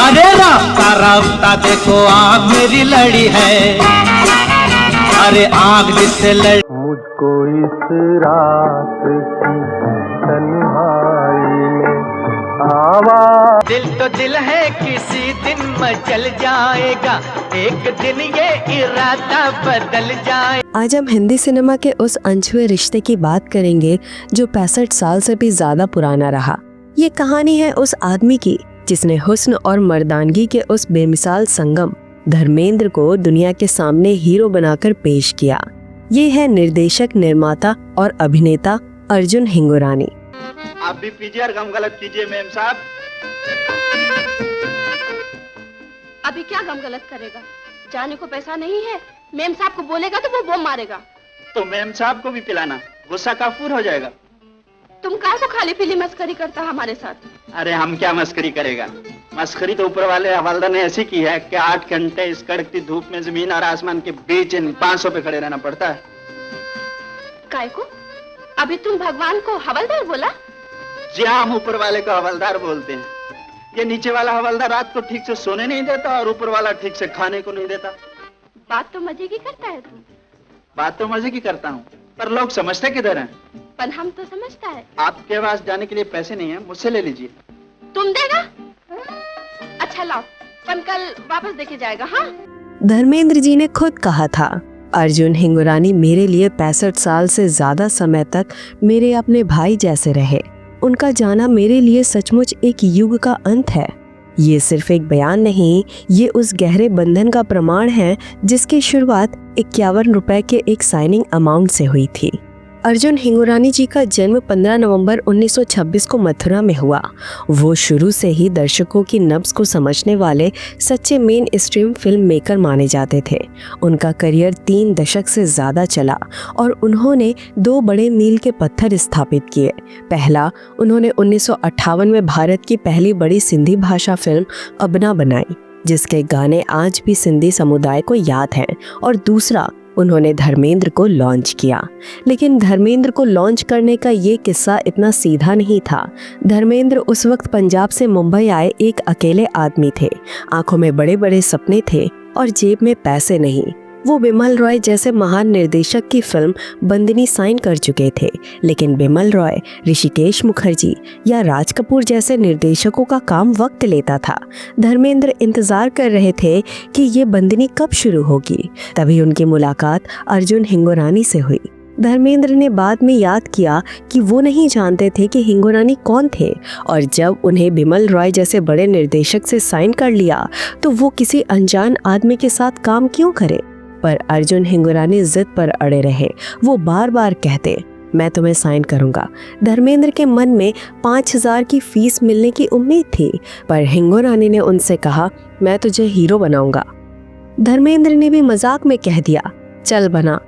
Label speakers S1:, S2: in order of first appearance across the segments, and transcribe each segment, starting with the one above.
S1: अरे रास्ता रास्ता देखो आँख मेरी लड़ी है, अरे आँख जिससे लड़ी।
S2: मुझको इस रात की तन्हाई में आवाज़।
S1: दिल तो दिल है किसी दिन मचल जाएगा, एक दिन ये इरादा बदल जाए।
S3: आज हम हिंदी सिनेमा के उस अनछुए रिश्ते की बात करेंगे जो 65 साल से भी ज्यादा पुराना रहा। ये कहानी है उस आदमी की जिसने हुस्न और मर्दानगी के उस बेमिसाल संगम धर्मेंद्र को दुनिया के सामने हीरो बनाकर पेश किया। ये है निर्देशक, निर्माता और अभिनेता अर्जुन हिंगुरानी।
S4: आप भी पीजिए और गम गलत कीजिए मेम साहब।
S5: अभी क्या गम गलत करेगा? जाने को पैसा नहीं है। मेम साहब को बोलेगा तो वो बम मारेगा।
S4: तो मेम साहब को भी पिलाना, गुस्सा काफूर हो जाएगा।
S5: तुम काहे को खाली पीली मस्करी करता हमारे साथ?
S4: अरे हम क्या मस्करी करेगा, मस्करी तो ऊपर वाले हवालदार ने ऐसी की है कि 8 घंटे इस कड़कती धूप में जमीन और आसमान के बीच इन 500 पे खड़े रहना पड़ता है।
S5: काय को? अभी तुम भगवान को हवलदार बोला?
S4: जी हाँ, हम ऊपर वाले को हवलदार बोलते हैं। ये नीचे वाला हवलदार रात को ठीक से सोने नहीं देता और ऊपर वाला ठीक से खाने को नहीं देता।
S5: बात तो मजे की करता है तू।
S4: बात तो मजे की करता हूँ, पर लोग समझते किधर हैं?
S5: पर हम तो समझता है।
S4: आपके पास जाने के लिए पैसे नहीं है, मुझसे ले लीजिए।
S5: तुम देगा? अच्छा लाओ, पर कल वापस देके जाएगा। हाँ,
S3: धर्मेंद्र जी ने खुद कहा था, अर्जुन हिंगुरानी मेरे लिए 65 साल से ज्यादा समय तक मेरे अपने भाई जैसे रहे। उनका जाना मेरे लिए सचमुच एक युग का अंत है। ये सिर्फ एक बयान नहीं, ये उस गहरे बंधन का प्रमाण है जिसकी शुरुआत 51 रुपए के एक साइनिंग अमाउंट से हुई थी। अर्जुन हिंगुरानी जी का जन्म 15 नवंबर 1926 को मथुरा में हुआ। वो शुरू से ही दर्शकों की नब्ज को समझने वाले सच्चे मेन स्ट्रीम फिल्म मेकर माने जाते थे। उनका करियर 3 दशक से ज़्यादा चला और उन्होंने 2 बड़े मील के पत्थर स्थापित किए। पहला, उन्होंने 1958 में भारत की पहली बड़ी सिंधी भाषा फिल्म अबना बनाई, जिसके गाने आज भी सिंधी समुदाय को याद हैं। और दूसरा, उन्होंने धर्मेंद्र को लॉन्च किया। लेकिन धर्मेंद्र को लॉन्च करने का ये किस्सा इतना सीधा नहीं था। धर्मेंद्र उस वक्त पंजाब से मुंबई आए एक अकेले आदमी थे। आंखों में बड़े बड़े सपने थे और जेब में पैसे नहीं। वो बिमल रॉय जैसे महान निर्देशक की फिल्म बंदिनी साइन कर चुके थे, लेकिन बिमल रॉय, ऋषिकेश मुखर्जी या राज कपूर जैसे निर्देशकों का काम वक्त लेता था। धर्मेंद्र इंतजार कर रहे थे कि ये बंदिनी कब शुरू होगी। तभी उनकी मुलाकात अर्जुन हिंगुरानी से हुई। धर्मेंद्र ने बाद में याद किया कि वो नहीं जानते थे कि हिंगुरानी कौन थे, और जब उन्हें बिमल रॉय जैसे बड़े निर्देशक से साइन कर लिया तो वो किसी अनजान आदमी के साथ काम क्यों करे। पर अर्जुन हिंगुरानी जिद पर अड़े रहे। वो बार बार कहते, मैं तुम्हें साइन करूंगा। धर्मेंद्र के मन में 5000 की फीस मिलने की उम्मीद थी, पर हिंगुरानी ने उनसे कहा, मैं तुझे हीरो बनाऊंगा। धर्मेंद्र ने भी मजाक में कह दिया, चल बना।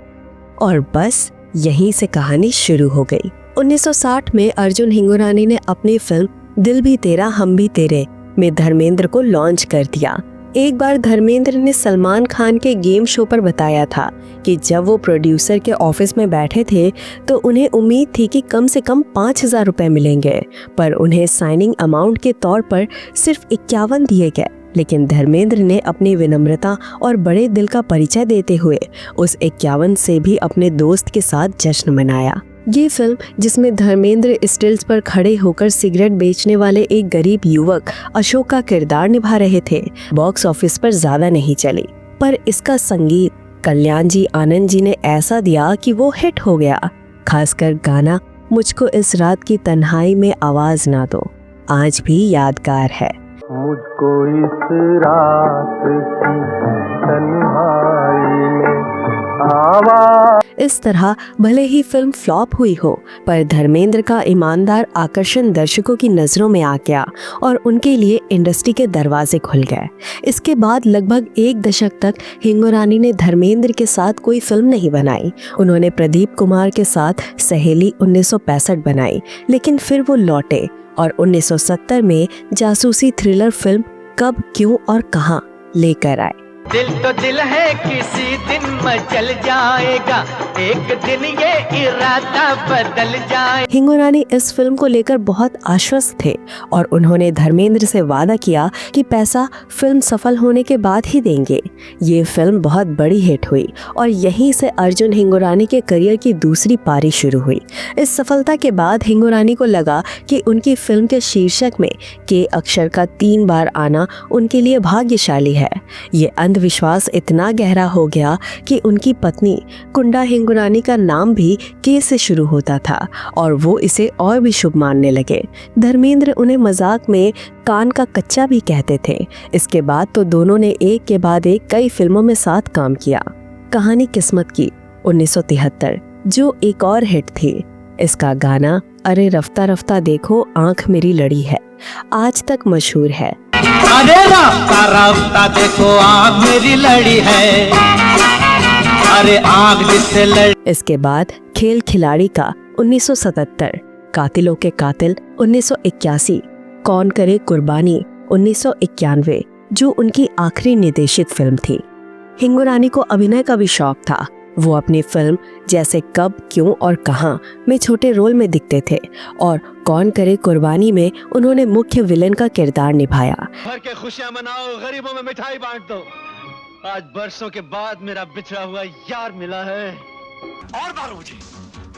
S3: और बस यहीं से कहानी शुरू हो गई। 1960 में अर्जुन हिंगुरानी ने अपनी फिल्म दिल भी तेरा हम भी तेरे में धर्मेंद्र को लॉन्च कर दिया। एक बार धर्मेंद्र ने सलमान खान के गेम शो पर बताया था कि जब वो प्रोड्यूसर के ऑफिस में बैठे थे तो उन्हें उम्मीद थी कि कम से कम 5000 रुपए मिलेंगे, पर उन्हें साइनिंग अमाउंट के तौर पर सिर्फ 51 दिए गए। लेकिन धर्मेंद्र ने अपनी विनम्रता और बड़े दिल का परिचय देते हुए उस 51 से भी अपने दोस्त के साथ जश्न मनाया। ये फिल्म, जिसमें धर्मेंद्र स्टिल्स पर खड़े होकर सिगरेट बेचने वाले एक गरीब युवक अशोक का किरदार निभा रहे थे, बॉक्स ऑफिस पर ज्यादा नहीं चली, पर इसका संगीत कल्याण जी आनंद जी ने ऐसा दिया कि वो हिट हो गया। खासकर गाना मुझको इस रात की तन्हाई में आवाज ना दो आज भी यादगार है।
S2: मुझको इस रात की तन्हाई में आवाज।
S3: इस तरह भले ही फिल्म फ्लॉप हुई हो, पर धर्मेंद्र का ईमानदार आकर्षण दर्शकों की नजरों में आ गया और उनके लिए इंडस्ट्री के दरवाजे खुल गए। इसके बाद लगभग 1 दशक तक हिंगुरानी ने धर्मेंद्र के साथ कोई फिल्म नहीं बनाई। उन्होंने प्रदीप कुमार के साथ सहेली 1965 बनाई, लेकिन फिर वो लौटे और 1970 में जासूसी थ्रिलर फिल्म कब, क्यों और कहां लेकर आए।
S1: दिल तो दिल है किसी दिन मचल जाएगा, एक दिन ये इरादा बदल जाए।
S3: हिंगोरानी इस फिल्म को लेकर बहुत आश्वस्त थे और उन्होंने धर्मेंद्र से वादा किया कि पैसा फिल्म सफल होने के बाद ही देंगे। ये फिल्म बहुत बड़ी हिट हुई और यहीं से अर्जुन हिंगोरानी के करियर की दूसरी पारी शुरू हुई। इस सफलता के बाद हिंगोरानी को लगा कि उनकी फिल्म के शीर्षक में के अक्षर का 3 बार आना उनके लिए भाग्यशाली है। ये अंधविश्वास इतना गहरा हो गया कि उनकी पत्नी कुंडा हिंगोरानी का नाम भी के से शुरू होता था और वो इसे और भी शुभ मानने लगे। धर्मेंद्र उन्हें मजाक में कान का कच्चा भी कहते थे। इसके बाद तो दोनों ने एक के बाद एक कई फिल्मों में साथ काम किया। कहानी किस्मत की 1973 जो एक और हिट थी। इसका गाना अरे रफ्ता रफ्ता देखो आंख मेरी लड़ी है आज तक मशहूर है।
S1: अरे रास्ता रास्ता देखो आँख मेरी लड़ी है, अरे आँख जिससे लड़ी।
S3: इसके बाद खेल खिलाड़ी का 1977, कातिलों के कातिल 1981, कौन करे कुर्बानी 1991 जो उनकी आखिरी निर्देशित फिल्म थी। हिंगोरानी को अभिनय का भी शौक था। वो अपनी फिल्म जैसे कब क्यों और कहां में छोटे रोल में दिखते थे और कौन करे कुर्बानी में उन्होंने मुख्य विलेन का किरदार निभाया।
S6: भर के खुशियां मनाओ, गरीबों में मिठाई बांट दो। आज बरसों के बाद मेरा बिछड़ा हुआ यार मिला है।
S7: और मारो मुझे,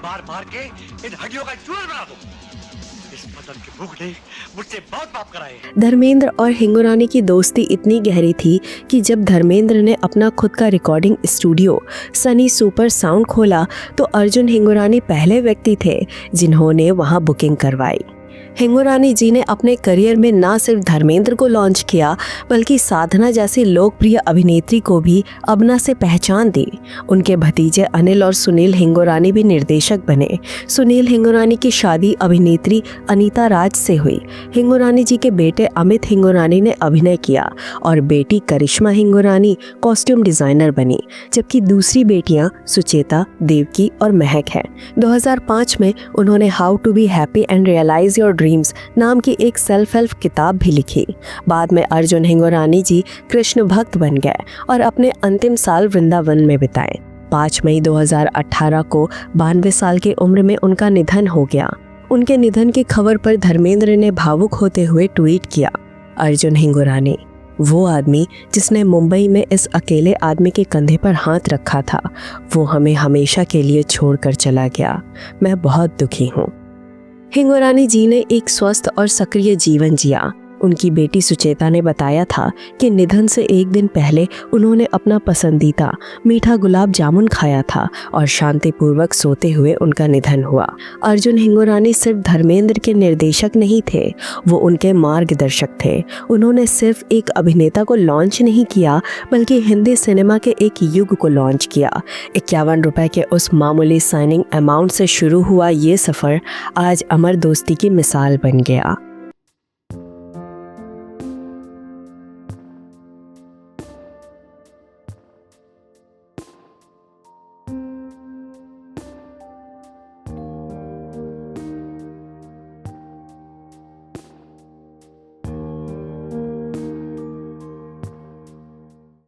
S7: मार मार के इन हड्डियों का चूर बना दो। इस बदन की भूख ने मुझसे बहुत पाप कराए।
S3: धर्मेंद्र और हिंगोरानी की दोस्ती इतनी गहरी थी कि जब धर्मेंद्र ने अपना खुद का recording studio Sunny super sound खोला तो अर्जुन हिंगोरानी पहले व्यक्ति थे जिन्होंने वहां बुकिंग करवाई। हिंगोरानी जी ने अपने करियर में न सिर्फ धर्मेंद्र को लॉन्च किया बल्कि साधना जैसी लोकप्रिय अभिनेत्री को भी अपना से पहचान दी। उनके भतीजे अनिल और सुनील हिंगोरानी भी निर्देशक बने। सुनील हिंगोरानी की शादी अभिनेत्री अनीता राज से हुई। हिंगोरानी जी के बेटे अमित हिंगोरानी ने अभिनय किया और बेटी करिश्मा हिंगोरानी कॉस्ट्यूम डिजाइनर बनी, जबकि दूसरी बेटियां सुचेता, देवकी और महक हैं। 2005 में उन्होंने how to be happy and realize your dreams नाम की एक सेल्फ हेल्प किताब भी लिखी। बाद में अर्जुन हिंगोरानी जी कृष्ण भक्त बन गए और अपने अंतिम साल वृंदावन में बिताए। 5 मई 2018 को 92 साल की उम्र में उनका निधन हो गया। उनके निधन की खबर पर धर्मेंद्र ने भावुक होते हुए ट्वीट किया, अर्जुन हिंगोरानी वो आदमी जिसने मुंबई में इस अकेले आदमी के कंधे पर हाथ रखा था, वो हमें हमेशा के लिए छोड़कर चला गया। मैं बहुत दुखी हूँ। हिंगोरानी जी ने एक स्वस्थ और सक्रिय जीवन जिया। उनकी बेटी सुचेता ने बताया था कि निधन से एक दिन पहले उन्होंने अपना पसंदीदा मीठा गुलाब जामुन खाया था और शांतिपूर्वक सोते हुए उनका निधन हुआ। अर्जुन हिंगोरानी सिर्फ धर्मेंद्र के निर्देशक नहीं थे, वो उनके मार्गदर्शक थे। उन्होंने सिर्फ एक अभिनेता को लॉन्च नहीं किया बल्कि हिंदी सिनेमा के एक युग को लॉन्च किया। 51 रुपए के उस मामूली साइनिंग अमाउंट से शुरू हुआ ये सफ़र आज अमर दोस्ती की मिसाल बन गया।